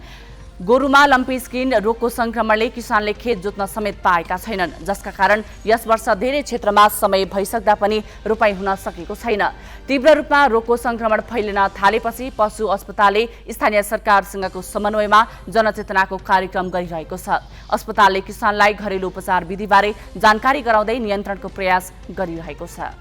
गोरुमा लम्पी स्किन रोगको संक्रमणले किसानले खेत जोत्न समेत पाएका छैनन्, जसका कारण यस वर्ष धेरै क्षेत्रमा समय भइसक्दा पनि रोपाई हुन सकेको छैन। तीव्र रूपमा रोगको संक्रमण फैलिन थालेपछि पशु अस्पतालले स्थानीय सरकारसँगको समन्वयमा जनचेतनाको कार्यक्रम गरिरहेको छ। अस्पतालले किसानलाई घरेलु उपचार विधिबारे जानकारी गराउँदै नियन्त्रणको प्रयास गरिरहेको छ।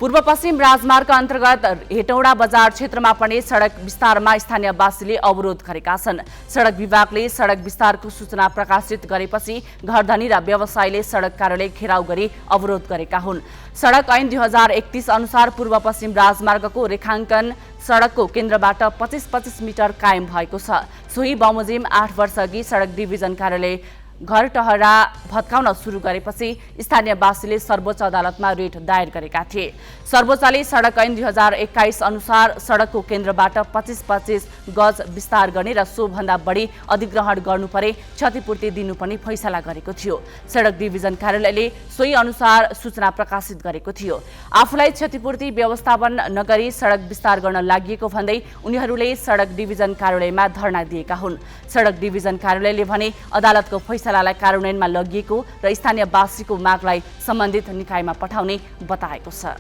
पूर्व पश्चिम राजमार्ग अन्तर्गत हेटौडा बजार क्षेत्रमा पर्ने सडक विस्तारमा स्थानीयवासीले अवरोध गरेका छन्। सडक विभागले सडक विस्तारको सूचना प्रकाशित गरेपछि घरधनी र व्यवसायीले सडक कार्यालय घेराउ गरी अवरोध गरेका हुन्। सडक ऐन 2031 अनुसार पूर्व पश्चिम राजमार्गको रेखाङ्कन सडकको केन्द्रबाट 25-25 मिटर कायम भएको छ। सोही बमोजिम 8 वर्ष अघि सडक डिभिजन कार्यालय घर टहरा भत्काउन सुरु गरेपछि स्थानीयवासीले सर्वोच्च अदालतमा रिट दायर गरेका थिए। सर्वोच्चले सडक ऐन 2021 अनुसार सडकको केन्द्रबाट 25-25 गज विस्तार गर्ने र सोभन्दा बढी अधिग्रहण गर्नुपर्ने क्षतिपूर्ति दिनुपर्ने फैसला गरेको थियो। सडक डिभिजन कार्यालयले सोही अनुसार सूचना प्रकाशित गरेको थियो। आफूलाई क्षतिपूर्ति व्यवस्थापन नगरी सडक विस्तार गर्न लागि भन्दै उनीहरूले सडक डिभिजन कार्यालयमा धरना दिएका हुन्। सडक डिभिजन कार्यालयले भने अदालतको फैसलालाई कार्यान्वयनमा लगिएको र स्थानीयवासीको मागलाई सम्बन्धित निकायमा पठाउने बताएको छ।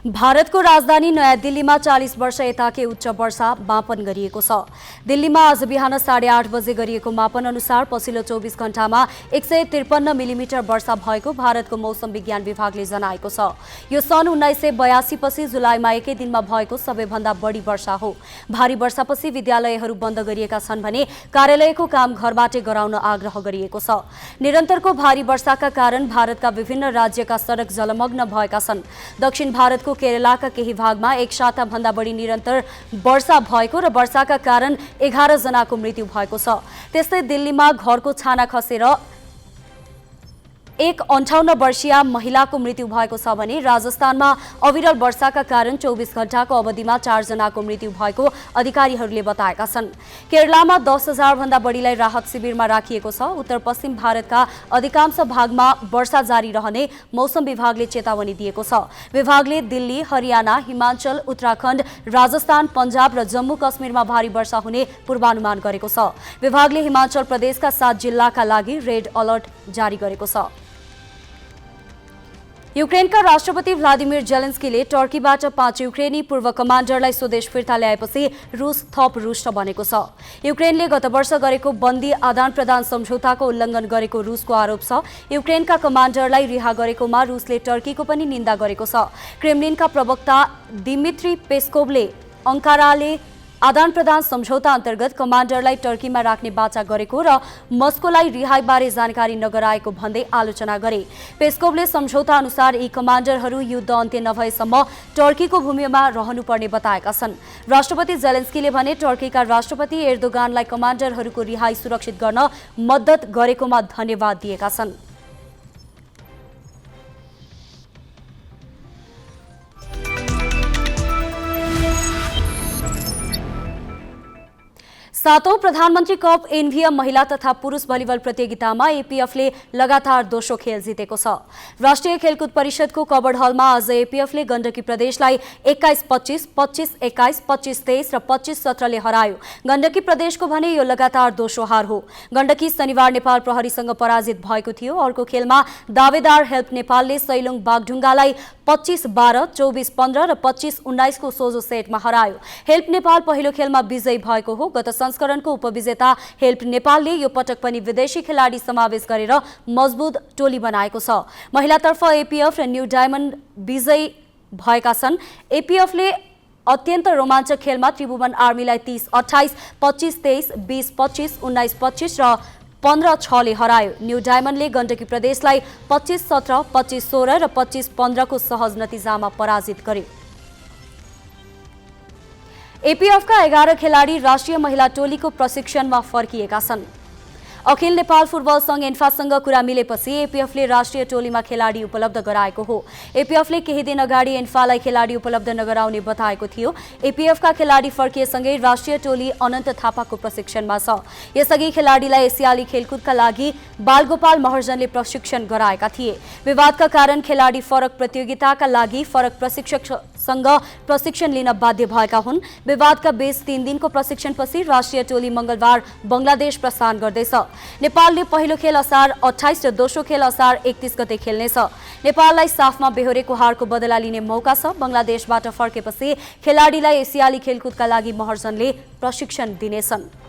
भारतको राजधानी नयाँ दिल्लीमा 40 वर्ष यताकै उच्च वर्षा मापन गरिएको छ। दिल्लीमा आज बिहान 8:30 बजे गरिएको मापन अनुसार पछिल्लो 24 घण्टामा 153 मिलिमिटर वर्षा भएको भारतको मौसम विज्ञान विभागले जनाएको छ। यो सन् 1982 पछि जुलाईमा एकै दिनमा भएको सबैभन्दा बढी वर्षा हो। भारी वर्षापछि विद्यालयहरू बन्द गरिएका छन् भने कार्यालयको काम घरबाटै गराउन आग्रह गरिएको छ। निरन्तरको भारी वर्षाका कारण भारतका विभिन्न राज्यका सडक जलमग्न भएका छन्। दक्षिण भारतको केरलाका केही भागमा एक साताभन्दा बढी निरन्तर वर्षा भएको र वर्षाका कारण 11 जनाको मृत्यु भएको छ। त्यस्तै दिल्लीमा घरको छाना खसेर एक 58 वर्षीय महिलाको मृत्यु भएको छ भने राजस्थानमा अविरल वर्षाका कारण 24 घण्टाको अवधिमा 4 जनाको मृत्यु भएको अधिकारीहरूले बताएका छन्। केरलामा 10,000 भन्दा बढीलाई राहत शिविरमा राखिएको छ। उत्तर पश्चिम भारतका अधिकांश भागमा वर्षा जारी रहने मौसम विभागले चेतावनी दिएको छ। विभागले दिल्ली, हरियाणा, हिमाचल, उत्तराखण्ड, राजस्थान, पञ्जाब र जम्मू कश्मीरमा भारी वर्षा हुने पूर्वानुमान गरेको छ। विभागले हिमाचल प्रदेशका 7 जिल्लाका लागि रेड अलर्ट जारी गरेको छ। युक्रेनका राष्ट्रपति भ्लादिमिर जेलेन्स्कीले टर्कीबाट 5 युक्रेनी पूर्व कमान्डरलाई स्वदेश फिर्ता ल्याएपछि रुस थप रुष्ट बनेको छ। युक्रेनले गत वर्ष गरेको बन्दी आदान प्रदान सम्झौताको उल्लङ्घन गरेको रुसको आरोप छ। युक्रेनका कमान्डरलाई रिहा गरेकोमा रुसले टर्कीको पनि निन्दा गरेको छ। क्रेमलिनका प्रवक्ता दिमित्री पेस्कोभले अंकाराले आदान प्रदान सम्झौता अन्तर्गत कमान्डरलाई टर्कीमा राख्ने बाचा गरेको र मस्कोलाई रिहाईबारे जानकारी नगराएको भन्दै आलोचना गरे। पेस्कोभले सम्झौता अनुसार यी कमान्डरहरू युद्ध अन्त्य नभएसम्म टर्कीको भूमिमा रहनुपर्ने बताएका छन्। राष्ट्रपति जेलेन्स्कीले भने टर्कीका राष्ट्रपति एर्दोगानलाई कमान्डरहरूको रिहाई सुरक्षित गर्न मद्दत गरेकोमा धन्यवाद दिएका छन्। सातौं प्रधानमन्त्री कप एनभिएम महिला तथा पुरुष भलिबल प्रतियोगितामा एपीएफले लगातार दोस्रो खेल जितेको छ। राष्ट्रिय खेलकुद परिषदको कबर्ड हलमा आज एपीएफले गण्डकी प्रदेशलाई 21-25, 25-21, 25-23 र 25-17 ले हरायो। गण्डकी प्रदेशको भने यो लगातार दोस्रो हार हो। गण्डकी शनिबार नेपाल प्रहरीसँग पराजित भएको थियो। अर्को खेलमा दावेदार हेल्प नेपालले सैलुङ बागढुङ्गालाई 25-12, 24-15 र 25-19 को सोझो सेटमा हरायो। हेल्प नेपाल पहिलो खेलमा विजयी भएको हो। गत संस्करणको उपविजेता हेल्प नेपालले यो पटक पनि विदेशी खेलाडी समावेश गरेर मजबुत टोली बनाएको छ। महिलातर्फ एपीएफ र न्यू डायमन्ड विजयी भएका छन्। एपीएफले अत्यन्त रोमाञ्चक खेलमा त्रिभुवन आर्मीलाई 30-28, 25-23, 20-25, 19-25 र 15-6 ले हरायो। न्यू डायमन्डले गण्डकी प्रदेशलाई 25-17, 25-16 र 25-15 को सहज नतिजामा पराजित गर्यो। एपीएफका 11 खेलाडी राष्ट्रिय महिला टोलीको प्रशिक्षणमा फर्किएका छन्। अखिल नेपाल फुटबल संघ एन्फासँग कुरा मिलेपछि एपीएफले राष्ट्रिय टोलीमा खेलाडी उपलब्ध गराएको हो। एपीएफले केही दिन अगाडि एन्फालाई खेलाडी उपलब्ध नगराउने बताएको थियो। एपीएफका खेलाडी फर्किएसँगै राष्ट्रिय टोली अनन्त थापाको प्रशिक्षणमा छ। यसअघि खेलाडीलाई एसियाली खेलकुदका लागि बालगोपाल महर्जनले प्रशिक्षण गराएका थिए। विवादका कारण खेलाडी फरक प्रतियोगिताका लागि फरक प्रशिक्षकसँग प्रशिक्षण लिन बाध्य भएका हुन्। विवादका बीच 3 दिनको प्रशिक्षणपछि राष्ट्रिय टोली मंगलबार बंगलादेश प्रस्थान गर्दैछ। नेपालले पहिलो खेल असार 28 र दोस्रो खेल असार 31 गते खेल्नेछ। नेपाललाई साफमा बेहोरेको हारको बदला लिने मौका छ। बंगलादेशबाट फर्केपछि खेलाडीलाई एसियाली खेलकुदका लागि महर्जनले प्रशिक्षण दिनेछन्।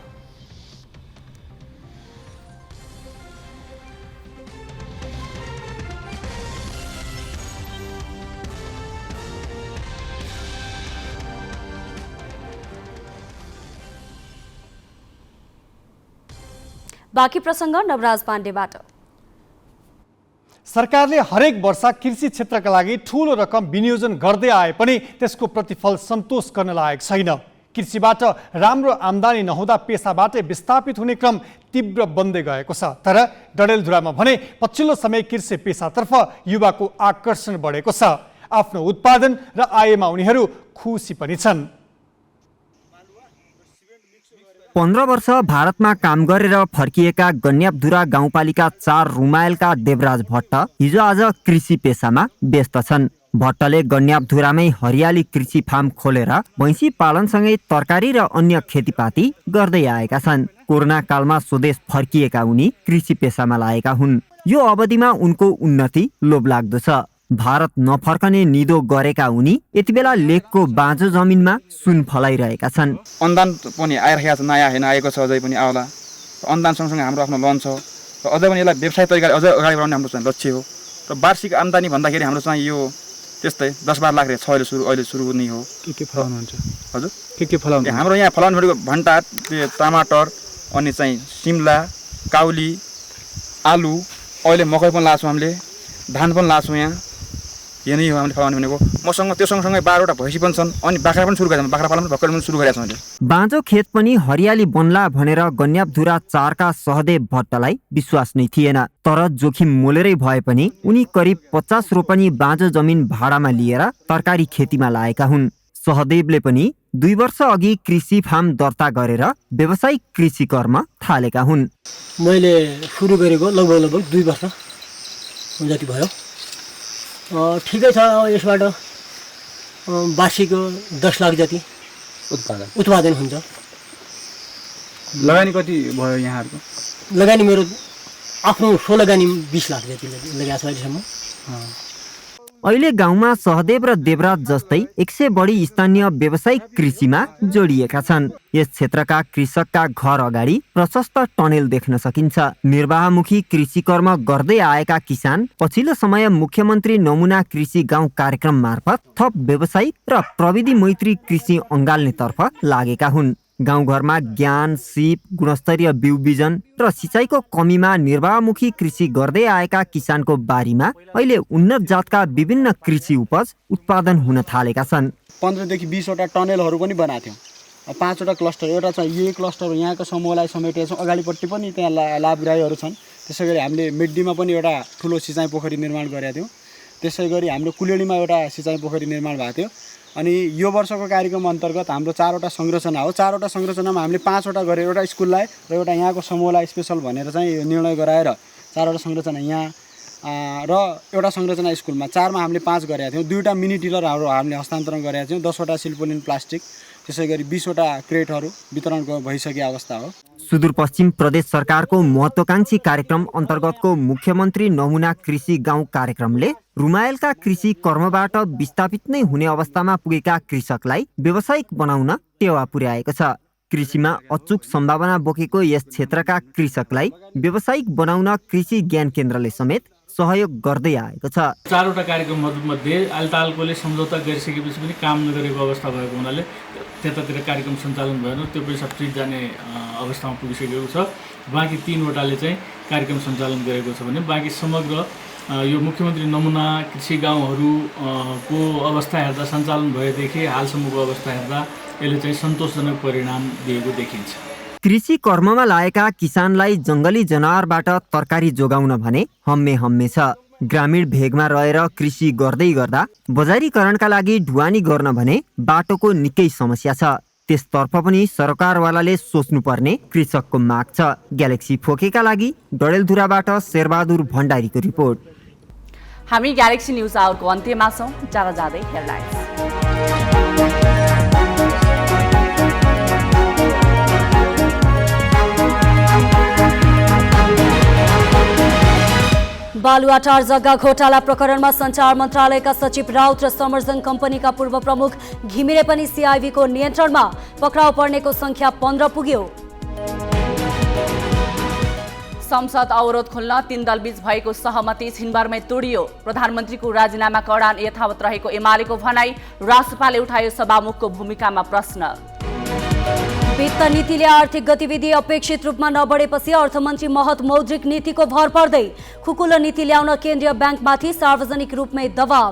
बाँकी प्रसङ्ग नवराज पाण्डेबाट। सरकारले हरेक वर्ष कृषि क्षेत्रका लागि ठूलो रकम विनियोजन गर्दै आए पनि त्यसको प्रतिफल सन्तोष गर्न लायक छैन। कृषिबाट राम्रो आम्दानी नहुँदा पेसाबाटै विस्थापित हुने क्रम तीव्र बन्दै गएको छ। तर डडेलधुरामा भने पछिल्लो समय कृषि पेसातर्फ युवाको आकर्षण बढेको छ। आफ्नो उत्पादन र आयमा उनीहरू खुसी पनि छन्। 15 वर्ष भारतमा काम गरेर फर्किएका गन्यापधुरा गाउँपालिका 4 रुमायलका देवराज भट्ट हिजो आज कृषि पेसामा व्यस्त छन्। भट्टले गन्यापधुरामै हरियाली कृषि फार्म खोलेर भैँसी पालनसँगै तरकारी र अन्य खेतीपाती गर्दै आएका छन्। कोरोना कालमा स्वदेश फर्किएका उनी कृषि पेसामा लागेका हुन्। यो अवधिमा उनको उन्नति लोभलाग्दो छ। भारत नफर्कने निदो गरेका उनी यति बेला लेकको बाँझो जमिनमा सुन फलाइरहेका छन्। अनुदान पनि आइरहेको छ, नयाँ होइन, आएको छ, अझै पनि आउला। अनुदान सँगसँगै हाम्रो आफ्नो लोन छ र अझै पनि यसलाई व्यवसाय तरिकाले अझै अगाडि बढाउने हाम्रो चाहिँ लक्ष्य हो। र वार्षिक आम्दानी भन्दाखेरि हाम्रो चाहिँ यो त्यस्तै 10-12 लाख छ अहिले सुरु हुने हो। के फलाउनुहुन्छ? हजुर के फलाउनु? हाम्रो यहाँ फलाउनु भनेको भन्टा, टमाटर, अनि चाहिँ सिमला, काउली, आलु, अहिले मकै पनि लाछौँ, हामीले धान पनि लाछौँ। यहाँ यो नै हो हामीले फलाउने भनेको। मसँग त्यो सँगसँगै 12वटा भैँसी पनि छन्, अनि बाख्रा पनि सुरु गरेछौँ। बाख्रा पालन पनि भर्खर पनि सुरु गरेका छौँ अहिले। बाँझो खेत पनि हरियाली बन्ला भनेर गन्याबधुरा 4 का सहदेव भट्टलाई विश्वास नै थिएन। तर जोखिम मोलेरै भए पनि उनी करिब 50 रोपनी बाँझो जमिन भाडामा लिएर तरकारी खेतीमा लागेका हुन्। सहदेवले पनि 2 वर्ष अघि कृषि फार्म दर्ता गरेर व्यावसायिक कृषि कर्म थालेका हुन्। मैले सुरु गरेको लगभग 2 वर्ष जति भयो। ठिकै छ, यसबाट वार्षिक 10 लाख जति उत्पादन हुन्छ। लगानी कति भयो यहाँहरूको? लगानी मेरो आफ्नो सो लगानी 20 लाख जति लगाएको छ अहिलेसम्म। अहिले गाउँमा सहदेव र देवराज जस्तै 100 बढी स्थानीय व्यावसायिक कृषिमा जोडिएका छन्। यस क्षेत्रका कृषकका घर अगाडि प्रशस्त टनेल देख्न सकिन्छ। निर्वाहमुखी कृषि कर्म गर्दै आएका किसान पछिल्लो समय मुख्यमन्त्री नमुना कृषि गाउँ कार्यक्रम मार्फत थप व्यावसायिक र प्रविधि मैत्री कृषि अँगाल्नेतर्फ लागेका हुन्। गाउँघरमा ज्ञान, सिप, गुणस्तरीय बिउ बिजन र सिँचाइको कमीमा निर्वाहमुखी कृषि गर्दै आएका किसानको बारीमा अहिले उन्नत जातका विभिन्न कृषि उपज उत्पादन हुन थालेका छन्। 15 देखि 20 वटा टनेलहरू पनि बनाएको थियौँ। 5 वटा क्लस्टर, एउटा चाहिँ यही क्लस्टर यहाँको समूहलाई समेटेका छौँ। अगाडिपट्टि पनि त्यहाँ लाभग्राहीहरू छन्। त्यसै गरी हामीले मेड्डीमा पनि एउटा ठुलो सिँचाइ पोखरी निर्माण गरेका थियौँ। त्यसै गरी हाम्रो कुलेडीमा एउटा सिँचाइ पोखरी निर्माण भएको थियो। अनि यो वर्षको कार्यक्रम अन्तर्गत हाम्रो 4 वटा संरचना हो। 4 वटा संरचनामा हामीले 5 वटा गरेर एउटा स्कुललाई र एउटा यहाँको समूहलाई स्पेसल भनेर चाहिँ निर्णय गराएर 4 वटा संरचना यहाँ र एउटा संरचना स्कुलमा 4 मा हामीले 5 गरेका थियौँ। 2वटा मिनी टिलरहरू हामीले हस्तान्तरण गरेका थियौँ। 10 वटा सिल्पोलिन प्लास्टिक, त्यसै गरी 20 वटा क्रेटहरू वितरण भइसकेको अवस्था हो। सुदूरपश्चिम प्रदेश सरकारको महत्त्वाकांक्षी कार्यक्रम अन्तर्गतको मुख्यमन्त्री नमुना कृषि गाउँ कार्यक्रमले रुमायलका कृषि कर्मबाट विस्थापित नै हुने अवस्थामा पुगेका कृषकलाई व्यावसायिक बनाउन टेवा पुर्याएको छ। कृषिमा अचूक सम्भावना बोकेको यस क्षेत्रका कृषकलाई व्यावसायिक बनाउन कृषि ज्ञान केन्द्रले समेत सहयोग गर्दै आएको छ। 4 वटा कार्यक्रमहरूमध्ये आलतालकोले सम्झौता गरिसकेपछि पनि काम नगरेको अवस्था भएको हुनाले त्यतातिर कार्यक्रम सञ्चालन भएन। त्यो पनि सब्सिडी जाने अवस्थामा पुगिसकेको छ। बाँकी 3 वटाले चाहिँ कार्यक्रम सञ्चालन गरेको छ भने बाँकी समग्र यो मुख्यमन्त्री नमुना कृषि गाउँहरूको अवस्था हेर्दा, सञ्चालन भएदेखि हालसम्मको अवस्था हेर्दा यसले चाहिँ सन्तोषजनक परिणाम दिएको देखिन्छ। कृषि कर्ममा लागेका किसानलाई जङ्गली जनावरबाट तरकारी जोगाउन भने हम्मे छ। ग्रामीण भेगमा रहेर कृषि गर्दै गर्दा बजारीकरणका लागि ढुवानी गर्न भने बाटोको निकै समस्या छ। त्यसतर्फ पनि सरकारवालाले सोच्नुपर्ने कृषकको माग छ। ग्यालेक्सी फोकेका लागि डडेलधुराबाट शेरबहादुर भण्डारीको रिपोर्ट। हामी ग्यालेक्सी न्युज आवरको अन्त्यमा छौँ। जाँदै हेडलाइन्स। बालुवाटार जग्गा घोटाला प्रकरणमा सञ्चार मन्त्रालयका सचिव राउत र समर्जन कम्पनीका पूर्व प्रमुख घिमिरे पनि सिआइबीको नियन्त्रणमा। पक्राउ पर्नेको संख्या 15 पुग्यो। संसद अवरोध खोल्न 3 दलबीच भएको सहमति छिनबारमै तोडियो। प्रधानमन्त्रीको राजीनामा कडान यथावत रहेको एमालेको भनाई। रासपाले उठायो सभामुखको भूमिकामा प्रश्न। वित्त नीतिले आर्थिक गतिविधि अपेक्षित रूपमा नबढेपछि अर्थमन्त्री महत मौद्रिक नीतिको भर पर्दै खुकुलो नीति ल्याउन केन्द्रीय ब्याङ्कमाथि सार्वजनिक रूपमै दबाव।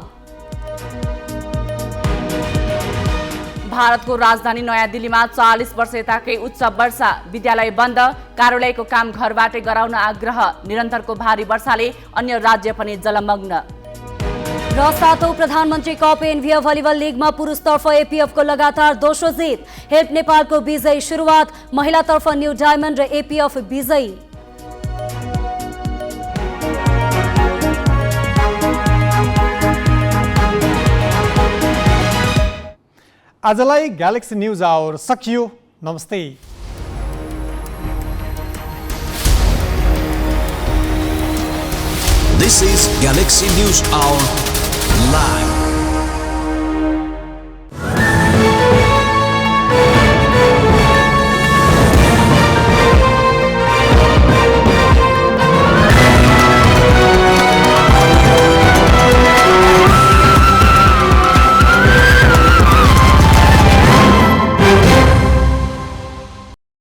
भारतको राजधानी नयाँ दिल्लीमा 40 वर्ष यताकै उच्च वर्षा। विद्यालय बन्द, कार्यालयको काम घरबाटै गराउन आग्रह। निरन्तरको भारी वर्षाले अन्य राज्य पनि जलमग्न। र 7औं प्रधानमन्त्री कप एनभिए भलिबल लिगमा पुरुषतर्फ एपीएफको लगातार दोस्रो जित। हेल्प नेपालको विजयी सुरुवात। महिलातर्फ न्यू डायमन्ड र एपीएफ विजयी। आजलाई ग्यालेक्सी न्यूज आवर सकियो। नमस्ते। This is Galaxy News Hour live.